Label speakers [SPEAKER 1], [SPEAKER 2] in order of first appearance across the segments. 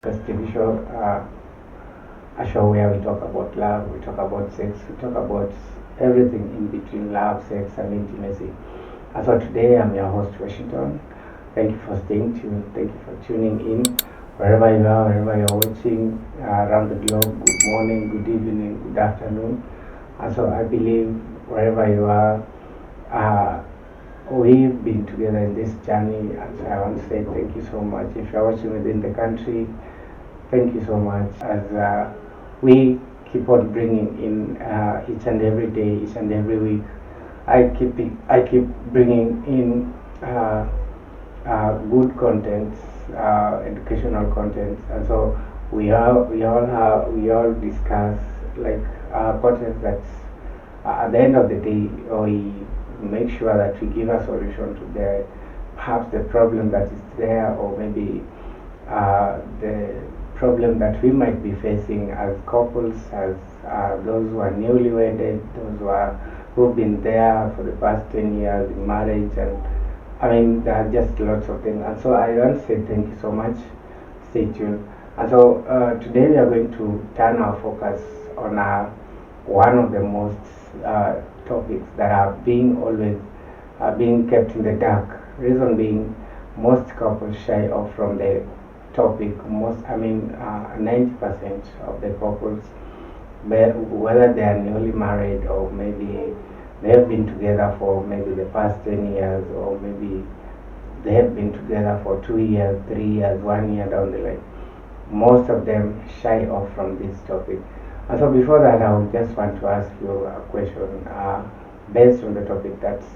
[SPEAKER 1] This TV show, a show where we talk about love, we talk about sex, we talk about everything in between love, sex, and intimacy. So today I'm your host, Washington. Thank you for staying tuned. Thank you for tuning in. Wherever you are, wherever you're watching around the globe, good morning, good evening, good afternoon. So I believe wherever you are, uh, we've been together in this journey. And so I want to say thank you so much. If you're watching within the country, thank you so much as we keep on bringing in each and every day, each and every week. I keep bringing in good content, educational content, and so we all discuss like content that's at the end of the day we make sure that we give a solution to the perhaps the problem that is there, or maybe the problem that we might be facing as couples, as those who are newly wedded, those who've been there for the past 10 years in marriage, and I mean there are just lots of things. And so I want to say thank you so much. Stay tuned. And so today we are going to turn our focus on one of the most topics that are being always being kept in the dark. Reason being, most couples shy off from the topic. 90% of the couples, whether they are newly married or maybe they have been together for maybe the past 10 years, or maybe they have been together for 2 years, 3 years, 1 year down the line, most of them shy off from this topic. And so before that, I would just want to ask you a question based on the topic that's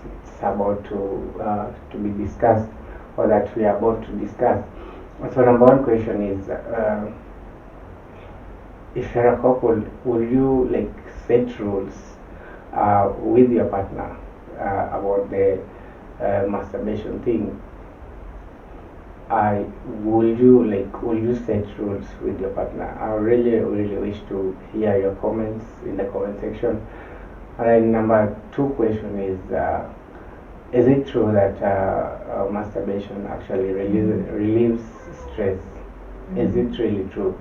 [SPEAKER 1] about to be discussed, or that we are about to discuss. So number one question is, if you're a couple, will you like set rules with your partner about the masturbation thing? Will you set rules with your partner? I really wish to hear your comments in the comment section. And then number two question is it true that masturbation actually relieves stress? Is it really true?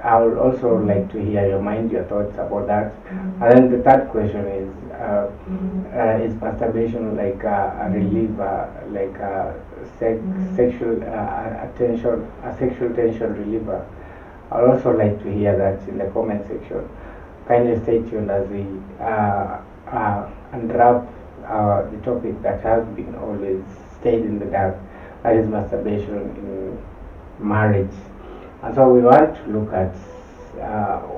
[SPEAKER 1] I would also like to hear your thoughts about that. And then the third question is masturbation like a reliever, like a sexual a sexual tension reliever? I would also like to hear that in the comment section. Kindly stay tuned as we unwrap the topic that has been always stayed in the dark, that is masturbation in marriage. And so we want to look at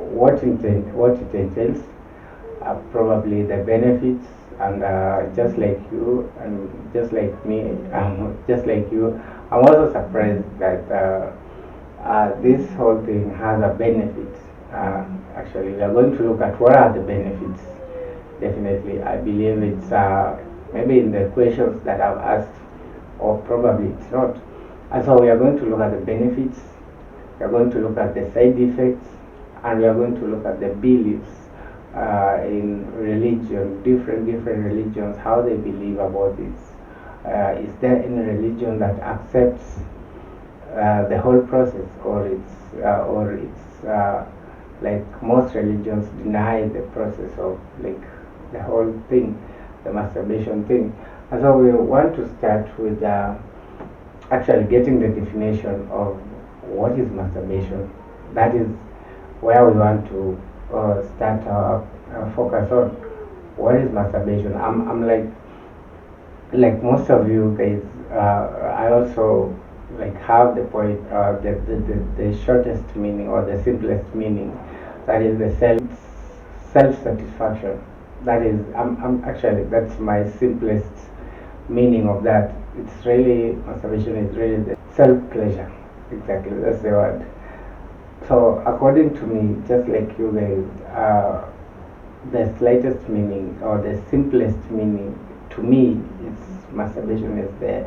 [SPEAKER 1] what it entails, probably the benefits, and just like you and just like me, just like you, I'm also surprised that this whole thing has a benefit. Actually, we are going to look at what are the benefits. Definitely, I believe it's maybe in the questions that I've asked, or probably it's not. And so we are going to look at the benefits, we are going to look at the side effects, and we are going to look at the beliefs in religion, different religions, how they believe about this. Is there any religion that accepts the whole process, or it's like most religions deny the process of like the whole thing, the masturbation thing? And so we want to start with actually getting the definition of what is masturbation. That is where we want to start our focus on. What is masturbation? I'm like most of you guys. I also like have the point, the shortest meaning or the simplest meaning. That is the self satisfaction. That is, I'm actually, that's my simplest meaning of that. It's really, masturbation is really the self pleasure. Exactly, that's the word. So according to me, just like you guys, the slightest meaning or the simplest meaning to me is masturbation is the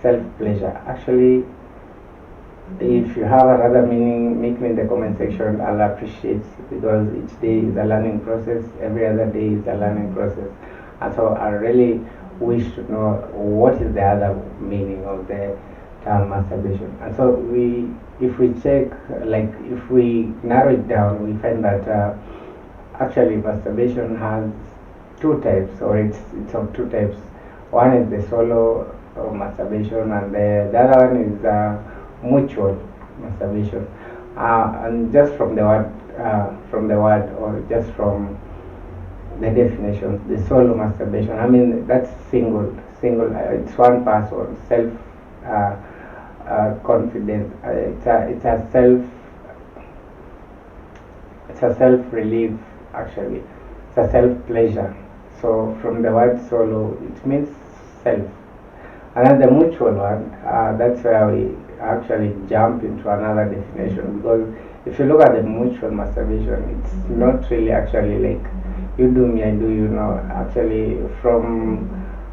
[SPEAKER 1] self pleasure. Actually, if you have another meaning, make me in the comment section. I'll appreciate, because each day is a learning process. Every other day is a learning process. And so I really wish to know what is the other meaning of the term masturbation. And so we if we check, like if we narrow it down, we find that actually masturbation has two types, or it's of two types. One is the solo masturbation, and the other one is mutual masturbation. And just from the word, or just from the definition, the solo masturbation. I mean, that's single. It's one person, self confidence. It's a self relief actually. It's a self pleasure. So from the word solo, it means self. And then the mutual one, that's where we actually jump into another definition, because if you look at the mutual masturbation, it's not really actually like you do me, I do you. Know, actually, from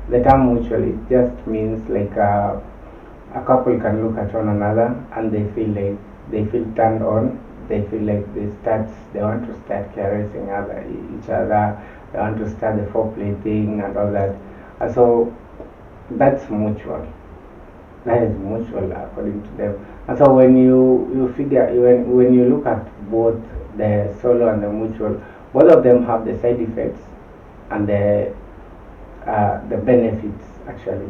[SPEAKER 1] the term mutual, it just means like a couple can look at one another and they feel turned on. They feel like they want to start caressing each other. They want to start the foreplay thing and all that. And so that's mutual. That is mutual according to them. And so when you figure, when you look at both the solo and the mutual, both of them have the side effects and the benefits actually.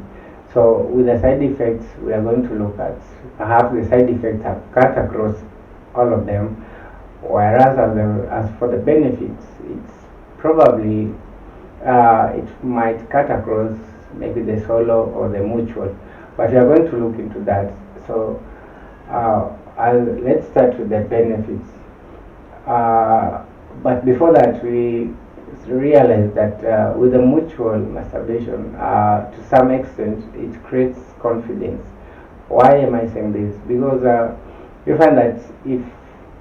[SPEAKER 1] So with the side effects, we are going to look at perhaps the side effects are cut across all of them, whereas as for the benefits, it's probably it might cut across maybe the solo or the mutual, but we are going to look into that. So let's start with the benefits. But before that, we realize that with the mutual masturbation, to some extent, it creates confidence. Why am I saying this? Because you find that if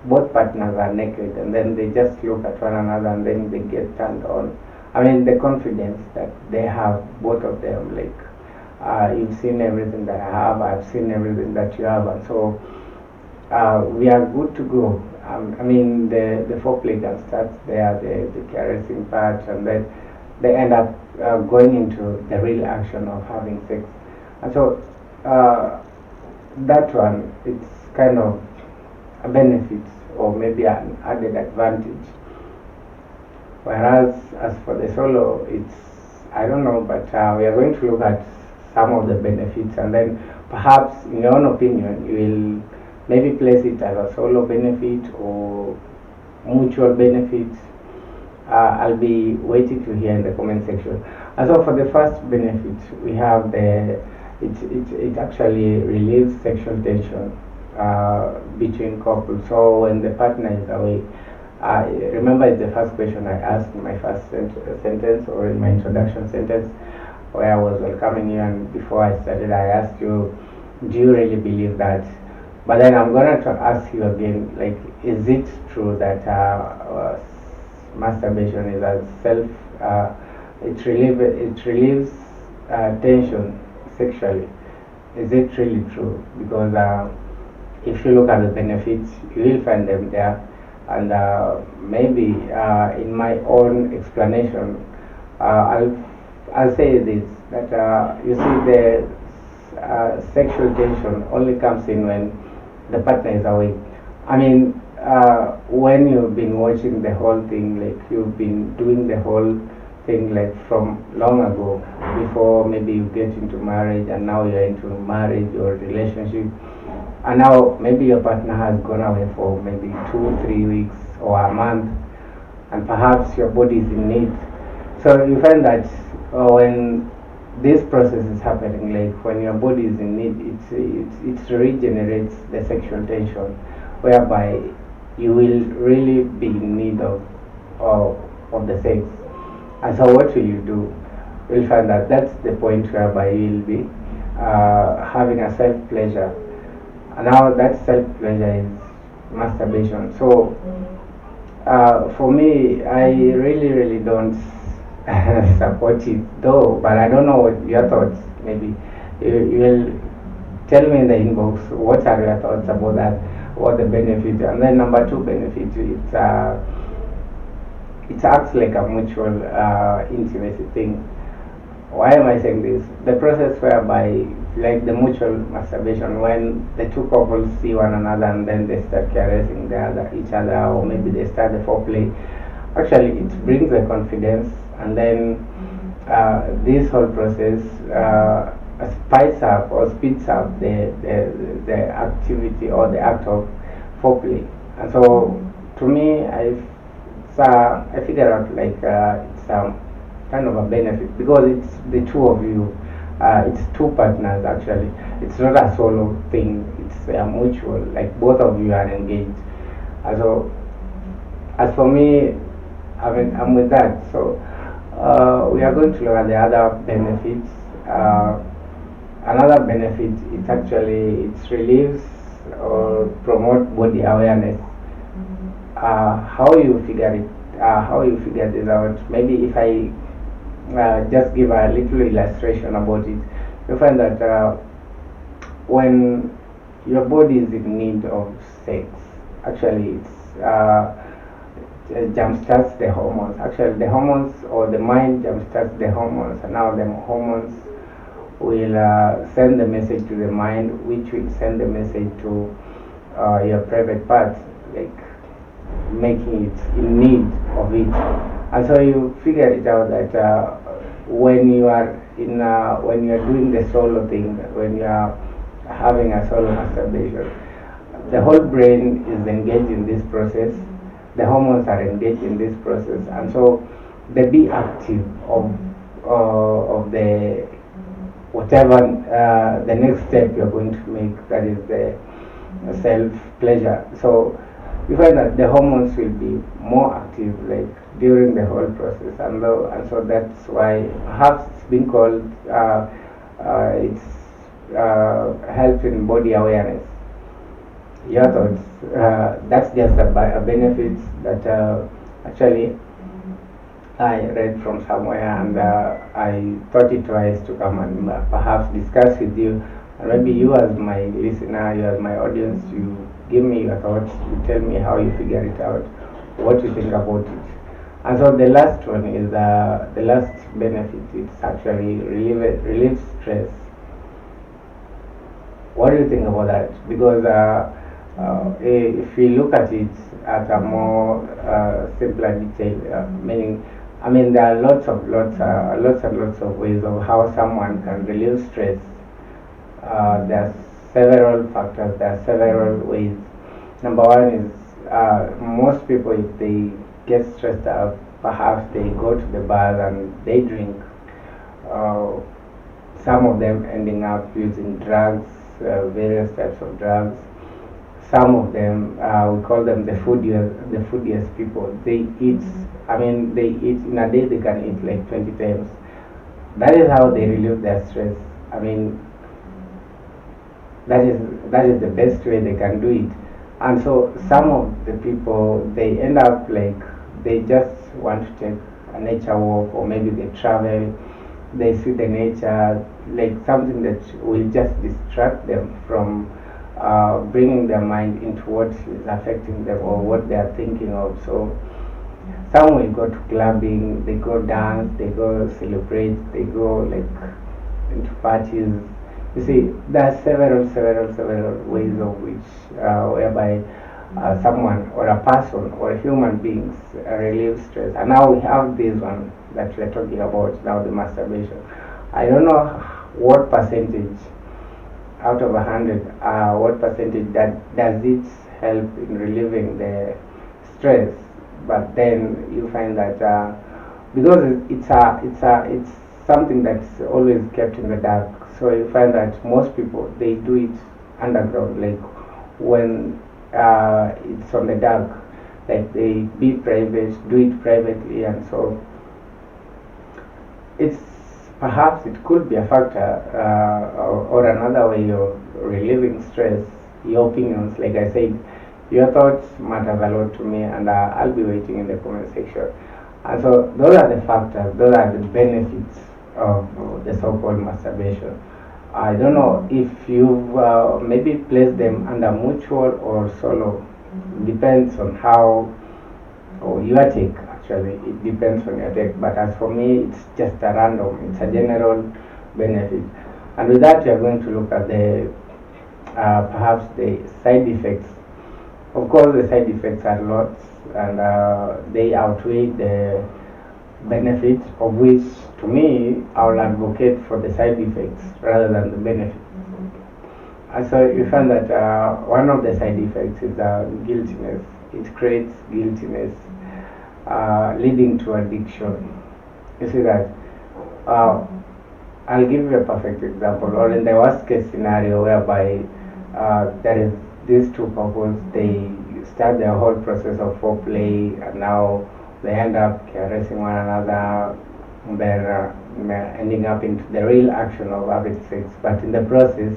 [SPEAKER 1] both partners are naked and then they just look at one another and then they get turned on, I mean, the confidence that they have, both of them, like you've seen everything that I have, I've seen everything that you have, and so we are good to go. I mean, the foreplay can start there, the caressing part, and then they end up going into the real action of having sex. And so that one, it's kind of a benefit or maybe an added advantage. Whereas as for the solo, it's, I don't know, but we are going to look at some of the benefits, and then perhaps in your own opinion you will maybe place it as a solo benefit or mutual benefit. I'll be waiting to hear in the comment section. And so for the first benefit, we have it actually relieves sexual tension between couples. So when the partner is away, remember it's the first question I asked in my first sentence, or in my introduction sentence, where I was welcoming you, and before I started I asked you, do you really believe that? But then I'm going to ask you again, like, is it true that masturbation is a self, it relieves tension sexually? Is it really true? Because if you look at the benefits, you will find them there. And maybe in my own explanation, I'll say this, that you see the sexual tension only comes in when the partner is awake. I mean, when you've been watching the whole thing, like you've been doing the whole thing like from long ago, before maybe you get into marriage, and now you're into marriage or relationship, and now maybe your partner has gone away for maybe 2-3 weeks or a month, and perhaps your body is in need. So you find that when this process is happening, like when your body is in need, it regenerates the sexual tension, whereby you will really be in need of the sex. And so what will you do? You'll find that that's the point whereby you'll be having a self-pleasure. And now that self-pleasure is masturbation. So for me, I really don't support it though, but I don't know what your thoughts. Maybe you will tell me in the inbox what are your thoughts about that, what the benefit. And then number two benefit, it acts like a mutual intimacy thing. Why am I saying this? The process whereby, like the mutual masturbation, when the two couples see one another and then they start caressing each other, or maybe they start the foreplay. Actually, it brings the confidence, and then this whole process spices up or speeds up the activity or the act of foreplay. And so, to me, I figure out like it's kind of a benefit because it's the two of you. It's two partners actually. It's not a solo thing. It's a mutual. Like both of you are engaged. So as for me, I'm with that. So we are going to look at the other benefits. Another benefit is actually it relieves or promote body awareness. How you figure it? How you figure this out? Maybe if I just give a little illustration about it, you find that when your body is in need of sex, actually it jumpstarts the hormones. Actually, the hormones or the mind jumpstarts the hormones, and now the hormones will send the message to the mind, which will send the message to your private parts, like making it in need of it. And so you figure it out that when you are when you are doing the solo thing, when you are having a solo masturbation, the whole brain is engaged in this process. The hormones are engaged in this process, and so the be active of the whatever the next step you're going to make, that is the self pleasure. So you find that the hormones will be more active like during the whole process, and so that's why perhaps it's been called it's help in body awareness. Your thoughts? That's just a benefit that actually I read from somewhere, and I thought it wise to come and perhaps discuss with you. And maybe you, as my listener, you as my audience, you give me your thoughts. You tell me how you figure it out, what you think about it. And so the last one is the last benefit. It's actually relieve stress. What do you think about that? Because if we look at it at a more simpler detail, meaning, I mean, there are lots and lots of ways of how someone can relieve stress. There are several factors. There are several ways. Number one is most people, if they get stressed out, perhaps they go to the bar and they drink. Some of them ending up using drugs, various types of drugs. Some of them, we call them the foodiest people. They eat, they eat in a day, they can eat like 20 times. That is how they relieve their stress. I mean, that is the best way they can do it. And so some of the people, they end up like, they just want to take a nature walk, or maybe they travel, they see the nature, like something that will just distract them from bringing their mind into what is affecting them or what they are thinking of. So some will go to clubbing, they go dance, they go celebrate, they go like into parties. You see, there are several ways of which whereby someone or a person or human beings relieve stress. And now we have this one that we're talking about now, the masturbation. I don't know what percentage out of 100, what percentage that does it help in relieving the stress. But then you find that because it's something that's always kept in the dark. So you find that most people, they do it underground, like when it's on the dark, like they be private, do it privately, and so it's perhaps it could be a factor or another way of relieving stress. Your opinions, like I said, your thoughts matter a lot to me, and I'll be waiting in the comment section. And so those are the factors, those are the benefits of the so-called masturbation. I don't know if you've maybe placed them under mutual or solo. Depends on how, or your take actually. It depends on your take. But as for me, it's just a random. It's a general benefit. And with that, we are going to look at the perhaps the side effects. Of course, the side effects are lots, and they outweigh the benefit, of which, to me, I will advocate for the side effects rather than the benefit. So you find that one of the side effects is guiltiness. It creates guiltiness, leading to addiction. You see that? I'll give you a perfect example. Or in the worst case scenario, whereby there is these two couples, they start their whole process of foreplay, and now they end up caressing one another. They're ending up into the real action of having sex, but in the process,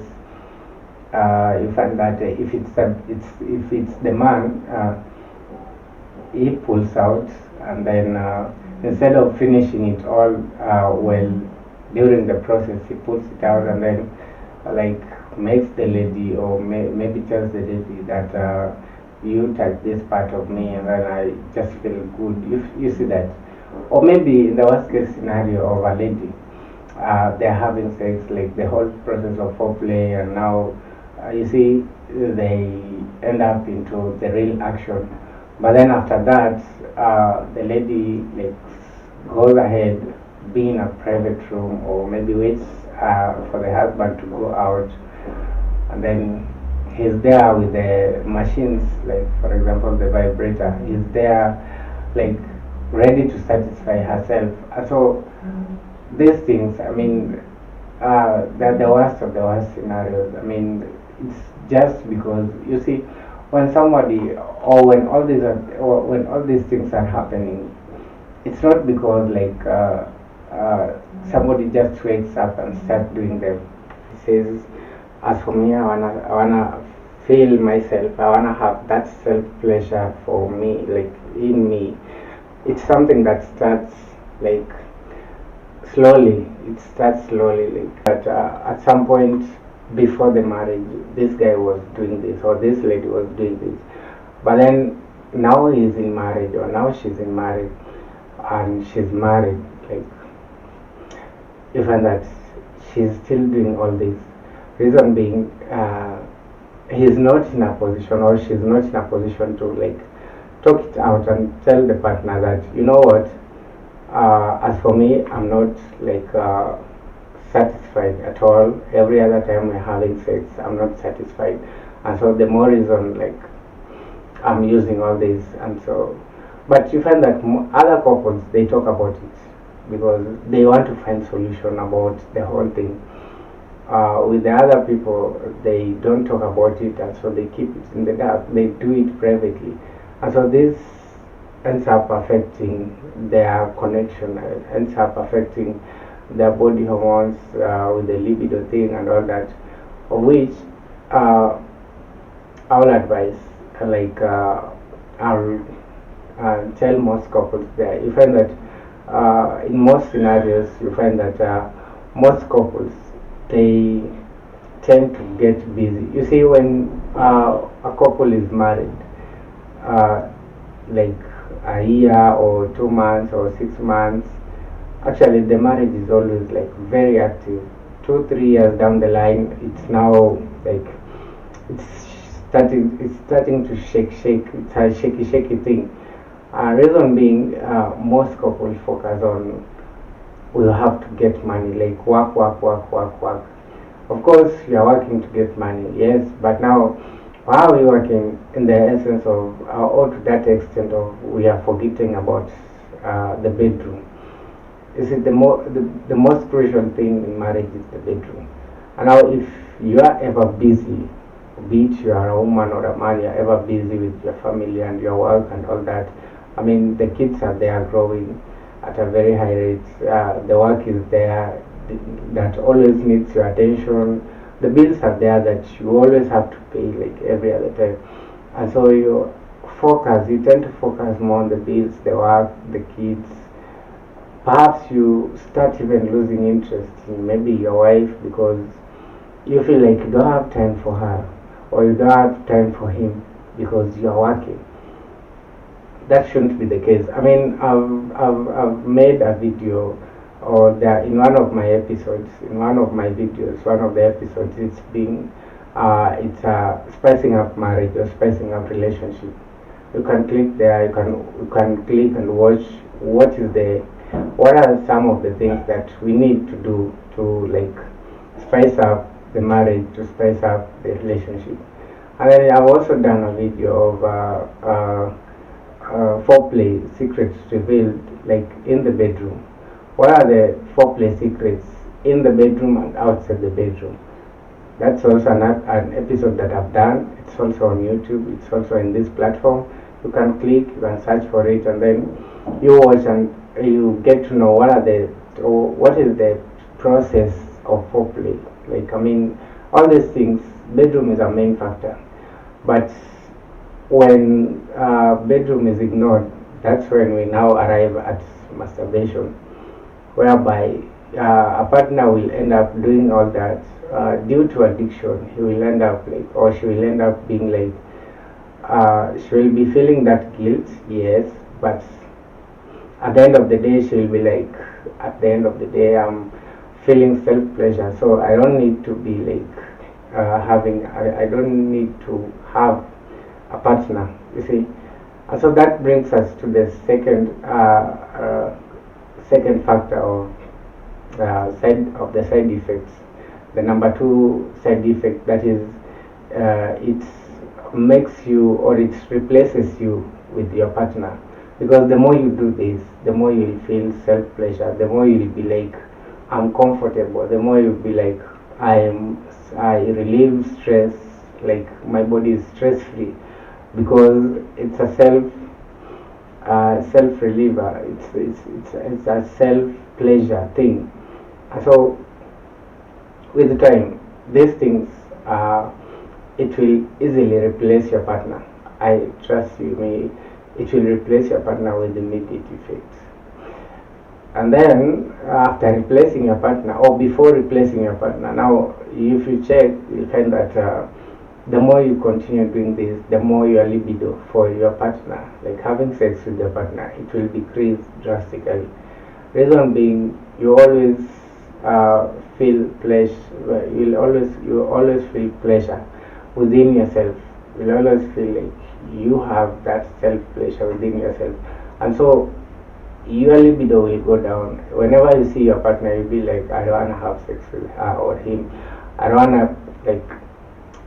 [SPEAKER 1] you find that if it's the man, he pulls out, and then instead of finishing it all well during the process, he pulls it out, and then like makes the lady, or maybe tells the lady that you touch this part of me, and then I just feel good. You see that? Or maybe in the worst case scenario of a lady, they're having sex, like the whole process of foreplay, and now you see they end up into the real action. But then after that, the lady like goes ahead, be in a private room, or maybe waits for the husband to go out, and then he's there with the machines, like for example the vibrator. He's there, like ready to satisfy herself. So these things, I mean, they're the worst of the worst scenarios. I mean, it's just because you see, when somebody, or when all these things are happening, it's not because like somebody just wakes up and starts doing them. He says, as for me, I wanna feel myself. I wanna have that self pleasure for me, like in me. It's something that starts like slowly. It starts slowly, like but at some point before the marriage, this guy was doing this, or this lady was doing this. But then now he's in marriage, or now she's in marriage, and she's married. Like you find that she's still doing all this. Reason being, he's not in a position, or she's not in a position to like talk it out and tell the partner that, you know what, as for me, I'm not like satisfied at all. Every other time we're having sex, I'm not satisfied, and so the more reason like I'm using all this. And so, but you find that other couples, they talk about it because they want to find solution about the whole thing. With the other people, they don't talk about it, and so they keep it in the dark. They do it privately, and so this ends up affecting their connection, ends up affecting their body hormones with the libido thing and all that. For which I'll advise, like I'll tell most couples there. You find that in most scenarios, you find that most couples, they tend to get busy. You see, when a couple is married, like a year or 2 months or 6 months, actually the marriage is always like very active. 2-3 years down the line, it's now like it's starting to shake. It's a shaky thing. Reason being, most couples focus on, we have to get money, like work. Of course, we are working to get money, yes, but now, why are we working in the essence of, or to that extent of, we are forgetting about the bedroom? You see, the most crucial thing in marriage is the bedroom. And now, if you are ever busy, be it you are a woman or a man, you are ever busy with your family and your work and all that. I mean, the kids are there growing at a very high rate. The work is there that always needs your attention. The bills are there that you always have to pay, like every other time. And so you tend to focus more on the bills, the work, the kids. Perhaps you start even losing interest in maybe your wife because you feel like you don't have time for her, or you don't have time for him because you are working. that shouldn't be the case. I mean, I've made a video, or there in one of my episodes, in one of my videos, one of the episodes, it's spicing up marriage or spicing up relationship. You can click there. You can click and watch what are some of the things that we need to do to like spice up the marriage, to spice up the relationship. And then I've also done a video of foreplay secrets revealed, like in the bedroom. What are the foreplay secrets in the bedroom and outside the bedroom? That's also an episode that I've done. It's also on YouTube. It's also in this platform. You can click, you can search for it, and then you watch and you get to know what is the process of foreplay. Like, I mean, all these things. Bedroom is a main factor, but when bedroom is ignored, that's when we now arrive at masturbation, whereby a partner will end up doing all that due to addiction. He will end up like, or she will end up being like, she will be feeling that guilt, yes, but at the end of the day, she will be like, at the end of the day, I'm feeling self pleasure, so I don't need to be like I don't need to have a partner, you see. And so that brings us to the second factor of the side effects. The number two side effect, that is, it makes you, or it replaces you with your partner. Because the more you do this, the more you will feel self pleasure, the more you will be like, I'm comfortable, the more you'll be like, I relieve stress, like my body is stress free, because it's a self reliever. It's a self pleasure thing. And so with time, these things it will easily replace your partner. I trust you me, it will replace your partner with immediate effect. And then after replacing your partner, or before replacing your partner, now if you check, you'll find that the more you continue doing this, the more your libido for your partner, like having sex with your partner, it will decrease drastically. Reason being, you always feel pleasure. You always feel pleasure within yourself. You'll always feel like you have that self pleasure within yourself, and so your libido will go down. Whenever you see your partner, you'll be like, I don't want to have sex with her or him. I don't want to like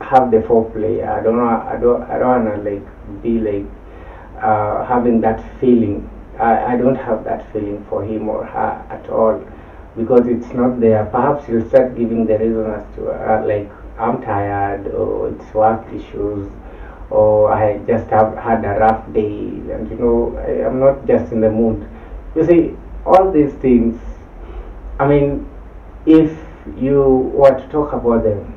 [SPEAKER 1] have the foreplay. I don't want to like be like having that feeling. I don't have that feeling for him or her at all, because it's not there. Perhaps you'll start giving the reason as to like, I'm tired, or it's work issues, or I just have had a rough day, and I'm not just in the mood. You see, all these things, I mean, if you were to talk about them,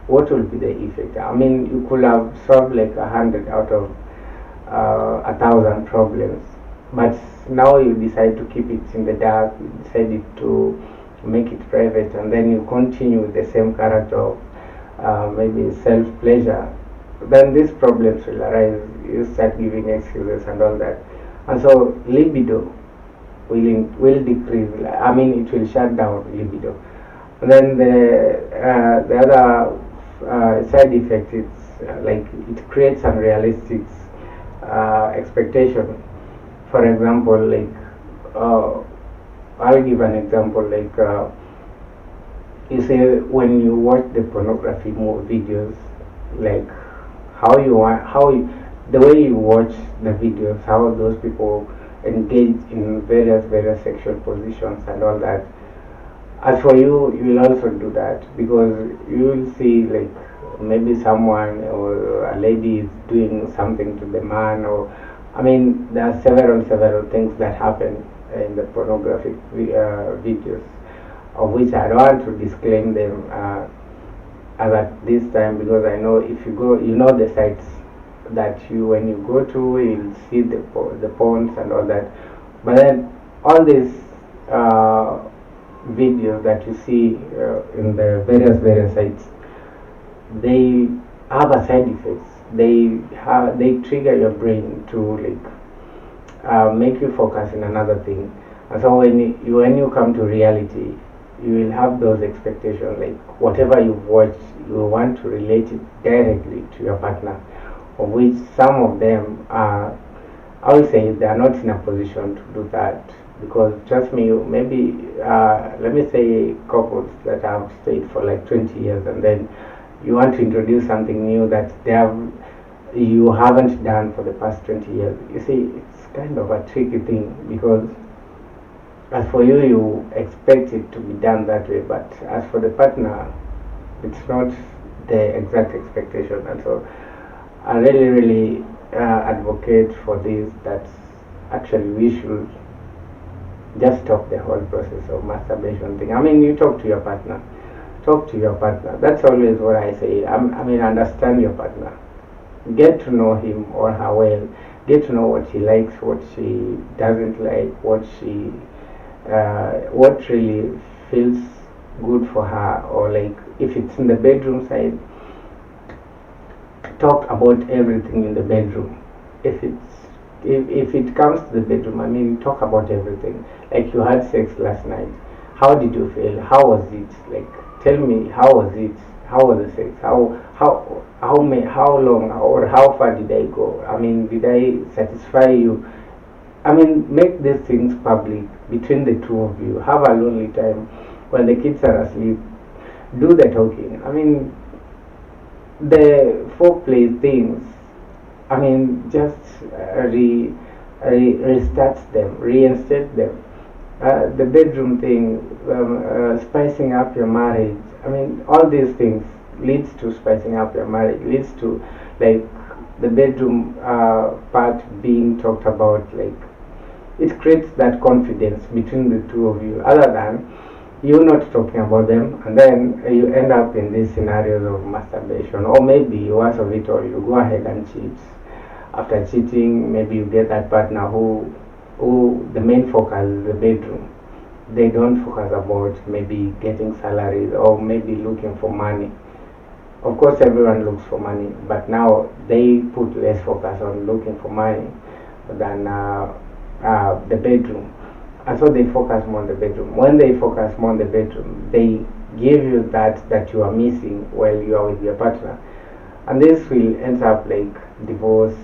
[SPEAKER 1] what will be the effect? I mean, you could have solved like 100 out of 1,000 problems, but now you decide to keep it in the dark, you decided to make it private, and then you continue with the same character of maybe self-pleasure. Then these problems will arise. You start giving excuses and all that, and so libido will decrease. I mean, it will shut down libido. And then the other side effect is like it creates unrealistic expectation. For example, like I'll give an example. Like you say, when you watch the pornography videos, like the way you watch the videos, how those people engage in various sexual positions and all that. As for you, you will also do that, because you will see like maybe someone or a lady is doing something to the man, or I mean, there are several things that happen in the pornographic videos, of which I don't want to disclaim them as at this time, because I know if you go, the sites that when you go to, you'll see the porns and all that. But then all these videos that you see in the various sites, they have a side effects. They trigger your brain to like make you focus in another thing. And so when you come to reality, you will have those expectations, like whatever you've watched, you want to relate it directly to your partner, of which some of them are, I would say, they are not in a position to do that. Because trust me, maybe let me say couples that have stayed for like 20 years, and then you want to introduce something new that you haven't done for the past 20 years. You see, it's kind of a tricky thing, because as for you, you expect it to be done that way, but as for the partner, it's not the exact expectation. And so I really, really advocate for this, that actually we should just stop the whole process of masturbation thing. I mean, you talk to your partner. Talk to your partner. That's always what I say. I mean, understand your partner. Get to know him or her well. Get to know what she likes, what she doesn't like, what really feels good for her, or like if it's in the bedroom side, talk about everything in the bedroom. If it comes to the bedroom, I mean, talk about everything. Like, you had sex last night. How did you feel? How was it? Like, tell me, how was it? How was the sex? How long or how far did I go? I mean, did I satisfy you? I mean, make these things public between the two of you. Have a lonely time when the kids are asleep. Do the talking. I mean, the foreplay things, I mean, just restarts them, reinstate them. The bedroom thing, spicing up your marriage. I mean, all these things leads to spicing up your marriage, leads to, like, the bedroom part being talked about. Like, it creates that confidence between the two of you, other than you not talking about them, and then you end up in these scenarios of masturbation. Or maybe worse of it all, you go ahead and cheat. After cheating, maybe you get that partner who the main focus is the bedroom. They don't focus about maybe getting salaries or maybe looking for money. Of course, everyone looks for money, but now they put less focus on looking for money than the bedroom. And so they focus more on the bedroom. When they focus more on the bedroom, they give you that you are missing while you are with your partner. And this will end up like divorce,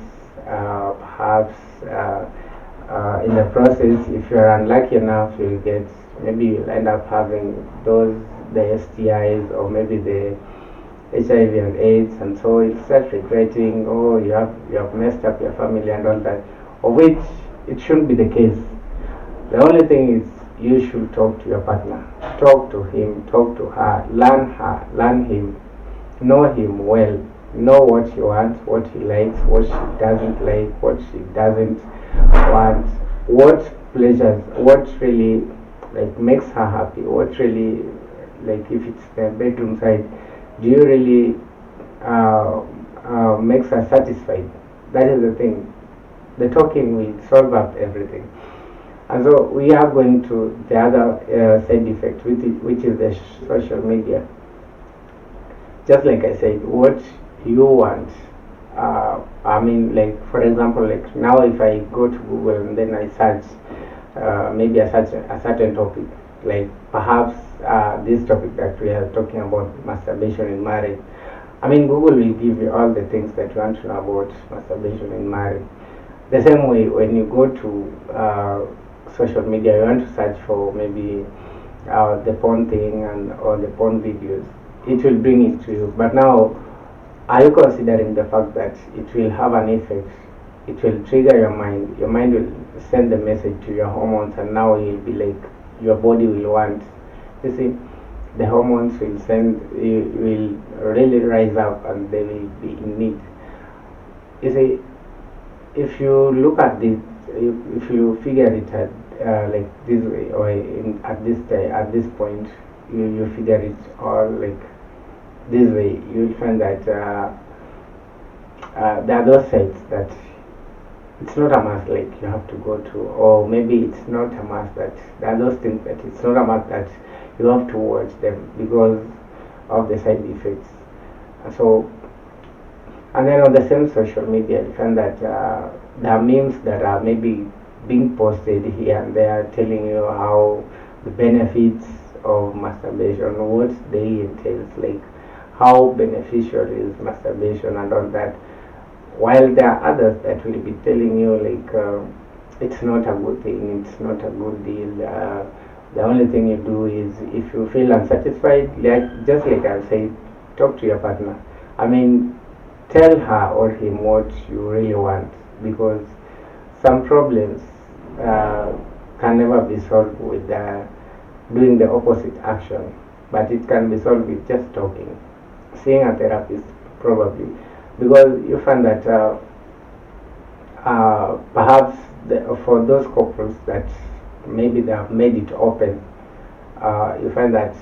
[SPEAKER 1] perhaps in the process. If you are unlucky enough, maybe you'll end up having the STIs, or maybe the HIV and AIDS, and so you'll start regretting, oh, you have messed up your family and all that, of which it shouldn't be the case. The only thing is, you should talk to your partner, talk to him, talk to her, learn him, know him well, know what he wants, what he likes, what she doesn't like, what she doesn't want, what pleasures, what really like makes her happy, what really, like, if it's the bedroom side, do you really makes her satisfied? That is the thing. The talking will solve up everything. And so we are going to the other side effect, which is the social media. Just like I said, what you want. I mean, like, for example, like now if I go to Google and then I search, maybe I search a certain topic, like perhaps this topic that we are talking about, masturbation in marriage. I mean, Google will give you all the things that you want to know about masturbation in marriage. The same way, when you go to social media, you want to search for maybe the porn thing or the porn videos, it will bring it to you. But now, are you considering the fact that it will have an effect? It will trigger your mind. Your mind will send the message to your hormones, and now you'll be like, your body will want. You see, the hormones will really rise up, and they will be in need. You see, if you look at this, if you figure it out like this way, or at this point, you figure it all like this way, you will find that there are those sites that it's not a must, like you have to go to, or maybe it's not a must that there are those things that it's not a must that you have to watch them because of the side effects. So, and then on the same social media, you find that there are memes that are maybe being posted here and there, telling you how the benefits of masturbation, what they entails, like how beneficial is masturbation and all that. While there are others that will be telling you like it's not a good thing, it's not a good deal. The only thing you do is if you feel unsatisfied, like just like I said, talk to your partner. I mean, tell her or him what you really want, because some problems can never be solved with doing the opposite action, but it can be solved with just talking, seeing a therapist probably, because you find that perhaps for those couples that maybe they have made it open, you find that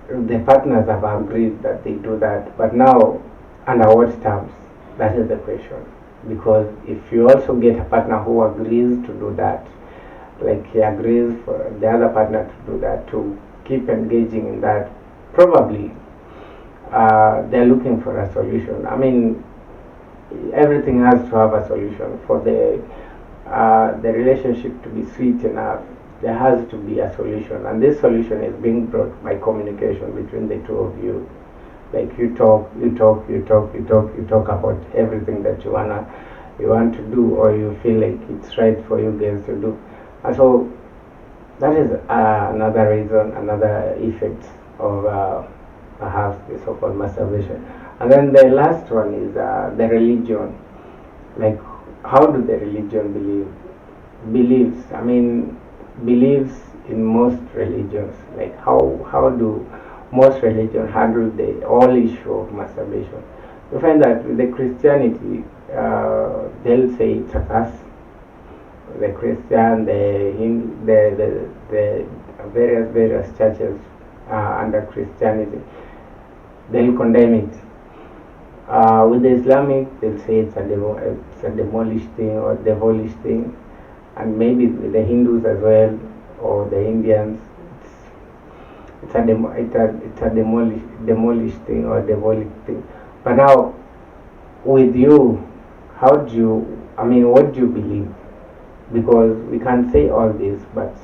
[SPEAKER 1] the partners have agreed that they do that, but now under what terms? That is the question. Because if you also get a partner who agrees to do that, like he agrees for the other partner to do that, to keep engaging in that, probably they're looking for a solution. I mean, everything has to have a solution for the relationship to be sweet enough. There has to be a solution, and this solution is being brought by communication between the two of you. Like you talk about everything that you want to do, or you feel like it's right for you guys to do. And so that is another reason, another effect of perhaps the so-called masturbation. And then the last one is the religion. Like, how do the religion believes? I mean, believes in most religions. Like, how do most religions handle the whole issue of masturbation? You find that with the Christianity, they'll say it's a curse. The Christian, the Hindu, the various churches under Christianity, they'll condemn it. With the Islamic, they'll say it's a demolished thing or devilish thing, and maybe with the Hindus as well, or the Indians, it's a demolished thing or devilish thing. But now, with you, how do you? I mean, what do you believe? Because we can say all this, but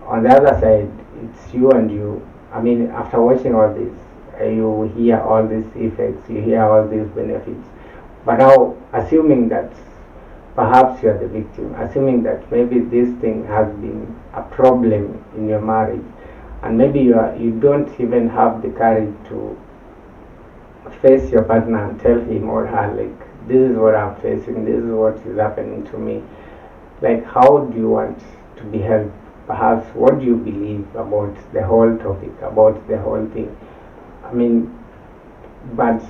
[SPEAKER 1] on the other side, it's you and you. I mean, after watching all this, you hear all these effects, you hear all these benefits. But now, assuming that perhaps you are the victim, assuming that maybe this thing has been a problem in your marriage, and maybe you don't even have the courage to face your partner and tell him or her, like, this is what I'm facing, this is what is happening to me. Like, how do you want to be helped? Perhaps, what do you believe about the whole topic, about the whole thing? I mean, but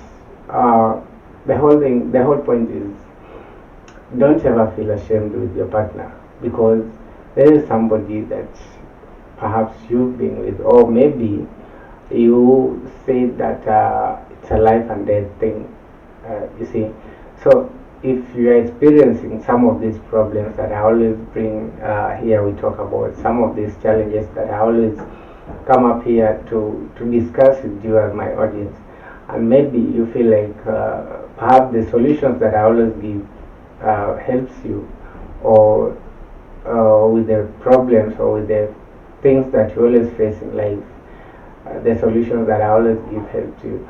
[SPEAKER 1] the whole point is, don't ever feel ashamed with your partner, because there is somebody that perhaps you've been with, or maybe you say that it's a life and death thing, you see. So if you are experiencing some of these problems that I always bring here, we talk about some of these challenges that I always come up here to discuss with you as my audience, and maybe you feel like perhaps the solutions that I always give helps you, or with the problems or with the things that you always face in life, the solutions that I always give help you.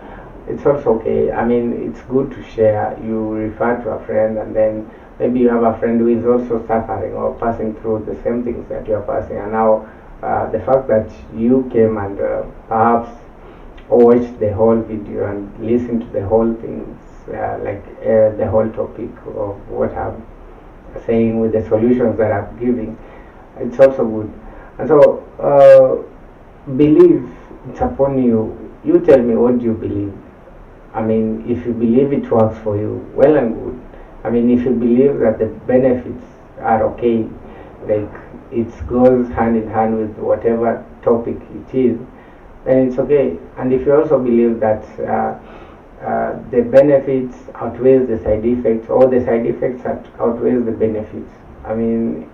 [SPEAKER 1] It's also okay. I mean, it's good to share. You refer to a friend, and then maybe you have a friend who is also suffering or passing through the same things that you are passing, and now the fact that you came and perhaps watched the whole video and listened to the whole things, the whole topic of what I'm saying with the solutions that I'm giving, it's also good. And so, believe, it's upon you. You tell me, what do you believe? I mean, if you believe it works for you, well and good. I mean, if you believe that the benefits are okay, like it goes hand in hand with whatever topic it is, then it's okay. And if you also believe that the benefits outweighs the side effects, or the side effects outweighs the benefits, I mean,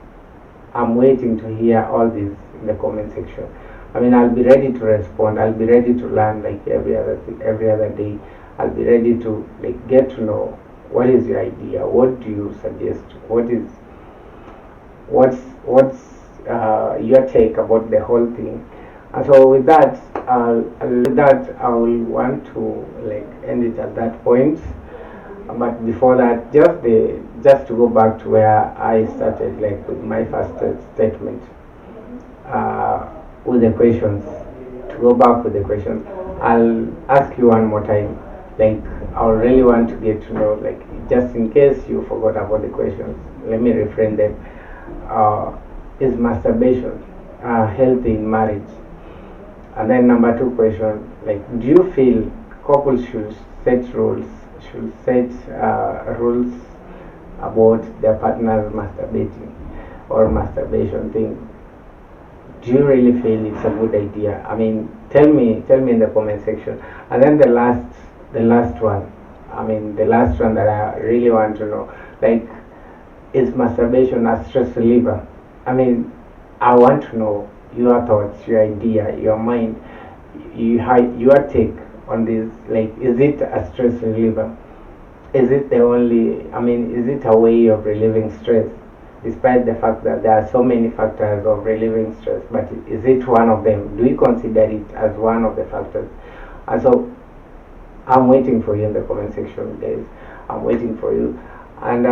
[SPEAKER 1] I'm waiting to hear all this in the comment section. I mean, I'll be ready to respond. I'll be ready to learn like every other day. I'll be ready to like get to know what is your idea, what do you suggest, what is what's your take about the whole thing. And so with that, I will want to like end it at that point. But before that, just to go back to where I started, like with my first statement, with the questions. To go back with the questions, I'll ask you one more time. Like, I really want to get to know, like, just in case you forgot about the questions, let me reframe them. Uh, is masturbation healthy in marriage? And then number two question, like, do you feel couples should set rules about their partners masturbating or masturbation thing? Do you really feel it's a good idea? I mean, tell me in the comment section. And then the last one. I mean, the last one that I really want to know, like, is masturbation a stress reliever? I mean, I want to know your thoughts, your idea, your mind, your take on this. Like, is it a stress reliever? Is it the only? I mean, is it a way of relieving stress? Despite the fact that there are so many factors of relieving stress, but is it one of them? Do you consider it as one of the factors? And so I'm waiting for you in the comment section, guys. I'm waiting for you. And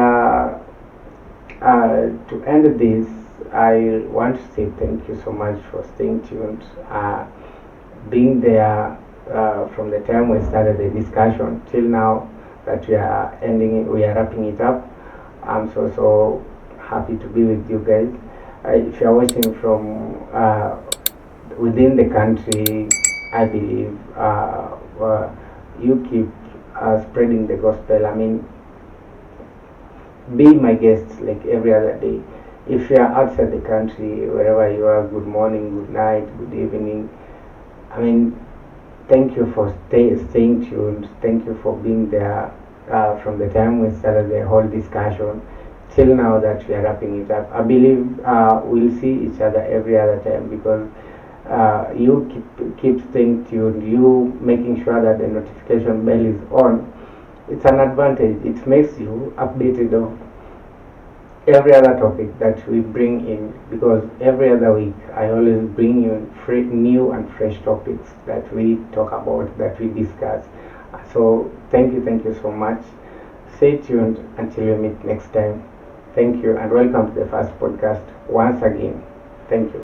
[SPEAKER 1] to end this, I want to say thank you so much for staying tuned, being there from the time we started the discussion till now that we are wrapping it up. I'm so happy to be with you guys. If you're watching from within the country, I believe you keep spreading the gospel. I mean, be my guest like every other day. If you are outside the country, wherever you are, good morning, good night, good evening. I mean, thank you for staying tuned. Thank you for being there from the time we started the whole discussion till now that we are wrapping it up. I believe we'll see each other every other time because you keep staying tuned, you making sure that the notification bell is on. It's an advantage. It makes you updated of every other topic that we bring in, because every other week I always bring you new and fresh topics that we talk about, that we discuss. So thank you so much. Stay tuned until we meet next time. Thank you and welcome to the first podcast once again. Thank you.